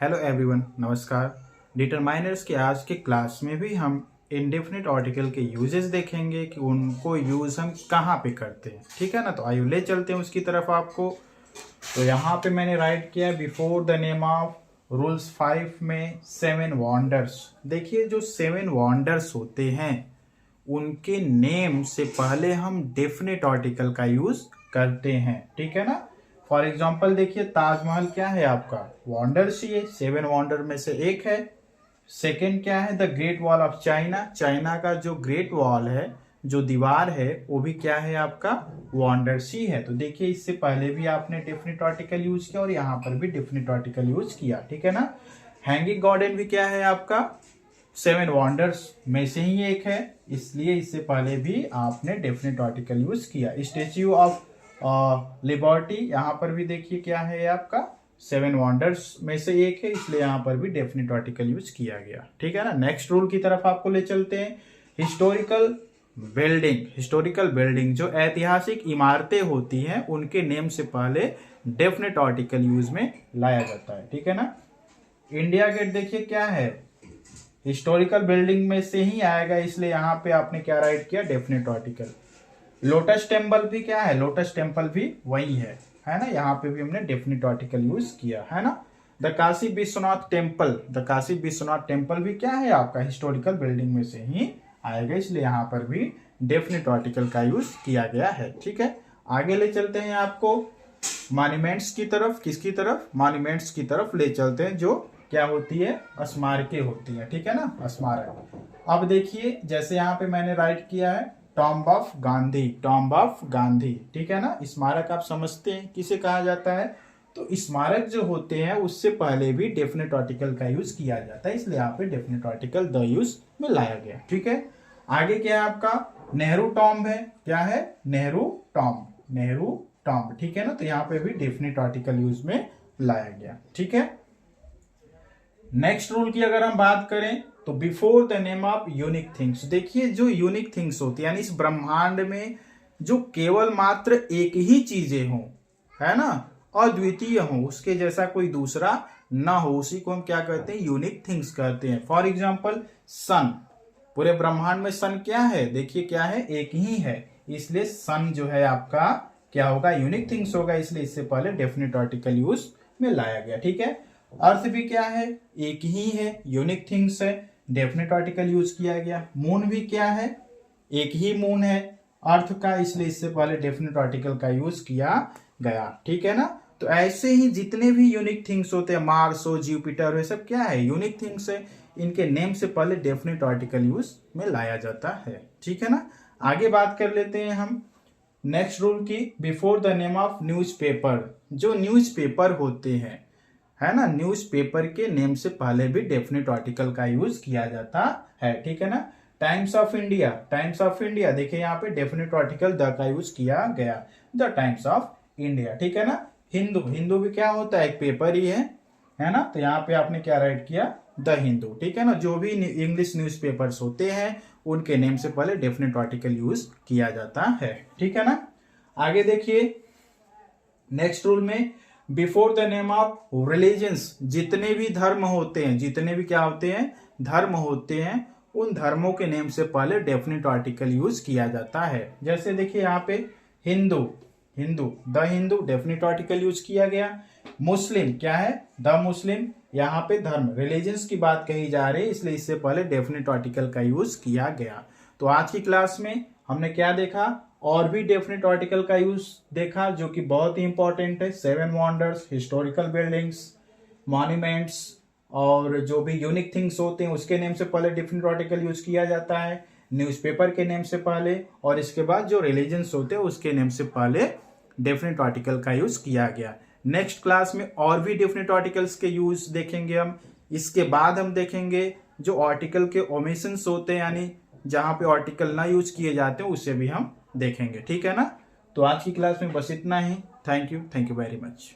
Hello everyone, नमस्कार। Determiners के आज के क्लास में भी हम इंडेफिनिट आर्टिकल के यूजेस देखेंगे कि उनको यूज़ हम कहाँ पे करते हैं। ठीक है ना, तो आइए ले चलते हैं उसकी तरफ आपको। तो यहाँ पे मैंने राइट किया है before the name of rules 5 में 7 वंडर्स। देखिए, जो 7 वंडर्स होते हैं उनके नेम से पहले हम डेफिनेट आर्टिकल का यूज करते हैं। ठीक है ना। फॉर एग्जाम्पल देखिए, ताजमहल क्या है आपका, वॉन्डर्स ही है, 7 वॉन्डर में से एक है। सेकंड क्या है, the great wall of China. China का जो ग्रेट वॉल है, जो दीवार है, वो भी क्या है आपका, वॉन्डर्स ही है। तो देखिए, इससे पहले भी आपने डेफिनेट आर्टिकल यूज किया और यहाँ पर भी डेफिनेट आर्टिकल यूज किया। ठीक है ना। हैंगिंग गार्डन भी क्या है आपका, 7 वॉन्डर्स में से ही एक है, इसलिए इससे पहले भी आपने डेफिनेट आर्टिकल यूज किया। स्टेच्यू ऑफ लिबर्टी, यहाँ पर भी देखिए क्या है आपका, 7 वंडर्स में से एक है, इसलिए यहाँ पर भी डेफिनेट आर्टिकल यूज किया गया। ठीक है ना। नेक्स्ट रूल की तरफ आपको ले चलते हैं। Historical building. हिस्टोरिकल बिल्डिंग जो ऐतिहासिक इमारतें होती हैं उनके नेम से पहले डेफिनेट आर्टिकल यूज में लाया जाता है। ठीक है ना। इंडिया गेट देखिए क्या है, हिस्टोरिकल बिल्डिंग में से ही आएगा, इसलिए यहाँ पे आपने क्या राइट किया, डेफिनेट आर्टिकल। लोटस टेम्पल भी क्या है, लोटस टेम्पल भी वही है ना, यहाँ पे भी हमने डेफिनेट आर्टिकल यूज किया है ना। The Kashi Vishwanath temple, the Kashi Vishwanath temple भी क्या है आपका, हिस्टोरिकल बिल्डिंग में से ही आएगा, इसलिए यहाँ पर भी डेफिनेट आर्टिकल का यूज किया गया है। ठीक है। आगे ले चलते हैं आपको मॉन्यूमेंट्स की तरफ। किसकी तरफ, मॉन्यूमेंट्स की तरफ ले चलते हैं, जो क्या होती है, स्मारकें होती है। ठीक है ना, स्मारक। अब देखिए, जैसे यहाँ पे मैंने राइट किया है tomb of Gandhi, tomb of Gandhi. ठीक है ना। स्मारक आप समझते हैं किसे कहा जाता है, तो स्मारक जो होते हैं उससे पहले भी डेफिनेट आर्टिकल का यूज किया जाता है, इसलिए यहाँ पे डेफिनेट आर्टिकल द यूज में लाया गया। ठीक है। आगे क्या है आपका, नेहरू टॉम्ब है, क्या है, नेहरू टॉम्ब, नेहरू टॉम्ब। ठीक है ना। तो यहाँ पे भी डेफिनेट आर्टिकल यूज में लाया गया। ठीक है। नेक्स्ट रूल की अगर हम बात करें तो before the name of unique things. देखिए, जो यूनिक थिंग्स होती है, यानी इस ब्रह्मांड में जो केवल मात्र एक ही चीजें हो, है ना, अद्वितीय हो, उसके जैसा कोई दूसरा ना हो, उसी को हम क्या कहते हैं, यूनिक थिंग्स कहते हैं। फॉर एग्जाम्पल सन, पूरे ब्रह्मांड में सन क्या है, देखिए क्या है, एक ही है, इसलिए सन जो है आपका क्या होगा, यूनिक थिंग्स होगा, इसलिए इससे पहले डेफिनेट आर्टिकल यूज में लाया गया। ठीक है। अर्थ भी क्या है, एक ही है, यूनिक थिंग्स है, डेफिनेट आर्टिकल यूज किया गया। मून भी क्या है, एक ही मून है अर्थ का, इसलिए इससे पहले डेफिनेट आर्टिकल का यूज किया गया। ठीक है ना। तो ऐसे ही जितने भी यूनिक थिंग्स होते हैं, मार्स हो, जुपिटर हो, सब क्या है, यूनिक थिंग्स है, इनके नेम से पहले डेफिनेट आर्टिकल यूज में लाया जाता है। ठीक है ना। आगे बात कर लेते हैं हम नेक्स्ट रूल की, before the name of newspaper. जो न्यूज़पेपर होते हैं, है ना, न्यूज़पेपर के नेम से पहले भी डेफिनेट आर्टिकल का यूज किया जाता है। ठीक है ना। Times of India, times of India देखिए यहाँ पे डेफिनेट आर्टिकल द का यूज किया गया, द टाइम्स ऑफ इंडिया। ठीक है ना। हिंदू, हिंदू भी क्या होता है, एक पेपर ही है ना, तो यहाँ पे आपने क्या राइट किया, द हिंदू। ठीक है ना। जो भी इंग्लिश न्यूज़पेपर्स होते हैं उनके नेम से पहले डेफिनेट आर्टिकल यूज किया जाता है। ठीक है ना। आगे देखिए नेक्स्ट रूल में, before the name of religions. जितने भी धर्म होते हैं, जितने भी क्या होते हैं, धर्म होते हैं, उन धर्मों के नेम से पहले डेफिनेट आर्टिकल यूज किया जाता है। जैसे देखिए यहाँ पे Hindu, Hindu, the Hindu, definite article use किया गया। मुस्लिम क्या है, द मुस्लिम, यहाँ पे धर्म, रिलीजन्स की बात कही जा रही है, इसलिए इससे पहले डेफिनेट आर्टिकल का यूज किया गया। तो आज की क्लास में हमने क्या देखा, और भी डेफिनेट आर्टिकल का यूज देखा, जो कि बहुत ही इंपॉर्टेंट है। 7 वंडर्स, हिस्टोरिकल बिल्डिंग्स, मॉन्यूमेंट्स, और जो भी यूनिक थिंग्स होते हैं उसके नेम से पहले डेफिनेट आर्टिकल यूज किया जाता है, न्यूज़पेपर के नेम से पहले, और इसके बाद जो रिलीजन्स होते हैं उसके नेम से पहले डेफिनेट आर्टिकल का यूज किया गया। नेक्स्ट क्लास में और भी डेफिनेट आर्टिकल्स के यूज देखेंगे हम। इसके बाद हम देखेंगे जो आर्टिकल के ओमिशंस होते हैं, यानी जहां पे आर्टिकल ना यूज किए जाते हैं, उसे भी हम देखेंगे। ठीक है ना। तो आज की क्लास में बस इतना ही। Thank you very much.